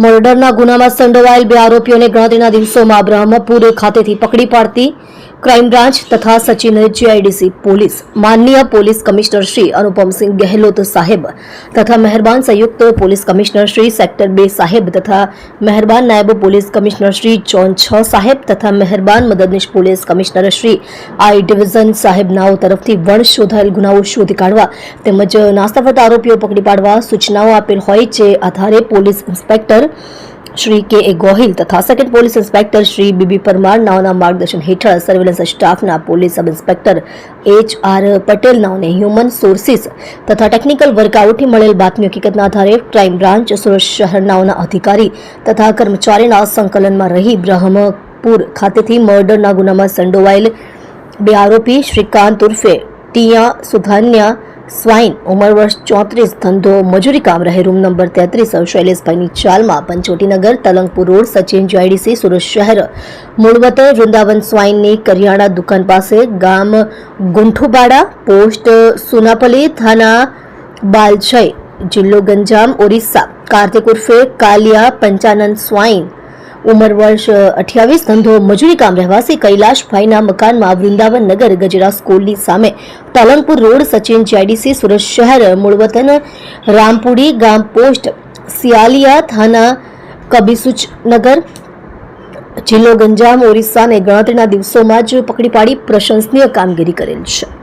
મર્ડરના ગુનામાં સંડોવાયેલ 2 આરોપીઓને ગણતરીના દિવસોમાં બ્રહ્મપુર ખાતેથી પકડી પાડતી ક્રાઇમ બ્રાન્ચ તથા સચિન જીઆઈડીસી પોલીસ માનનીય પોલીસ કમિશનર શ્રી અનુપમસિંહ ગહેલોત સાહેબ તથા મહેરબાન સંયુક્ત પોલીસ કમિશનર શ્રી સેક્ટર 2 સાહેબ તથા મહેરબાન નાયબ પોલીસ કમિશનર શ્રી ઝોન 6 સાહેબ તથા મહેરબાન મદદનીશ police commissioner Shri I division સાહેબનાઓ તરફથી વણ શોધાયેલ ગુનાઓ શોધી કાઢવા તેમજ નાસ્તાફરતા આરોપીઓ પકડી પાડવા સૂચનાઓ આપેલ હોય જે આધારે police inspector Shri K Gohil तथा second police inspector Shri B B Parmar नावना मार्गदर्शन हेठळ सर्वेलन्स स्टाफना police sub inspector HR Patel नावने ह्यूमन सोर्सिस तथा टेक्निकल वर्कआउट मळेल बातमी हकीकतना आधारे क्राइम ब्रांच सुरत शहर नावना अधिकारी तथा कर्मचारीना संकलનમાં रही ब्रह्मपुर खातेथी मर्डरना गुनामां संडोवाયેલ 2 आरोपी श्रीकांत उर्फे टिया सुधान्या स्वाइन उमर वर्ष 34 धंधो मजूरी काम रहे रूम नंबर 33 शैलेष भाई चाल में पंचोटी नगर तलंगपुर रोड सचिन जीआईडीसी सूरत शहर मूळवतन वृंदावन स्वाइन ने करियाणा दुकान पास गाम गुंठुबाड़ा पोस्ट सुनापली थाना बालछई जिल्लो गंजाम ओडिशा कार्तिक उर्फे कालिया पंचानंद स्वाइन उमर वर्ष 28 धंधो मजूरी काम रहवासी कैलाश भाईना मकान में वृंदावन नगर गजरा स्कूल सामे तलंगपुर रोड सचिन जीआईडीसी सूरत शहर मूळवतन रामपुरी गाम पोस्ट सियालिया थाना कबीसुच नगर जिल्लो गंजाम ओडिशा ने गणतरीना दिवसोमां ज पकड़ी पाड़ी प्रशंसनीय कामगीरी करेल छे।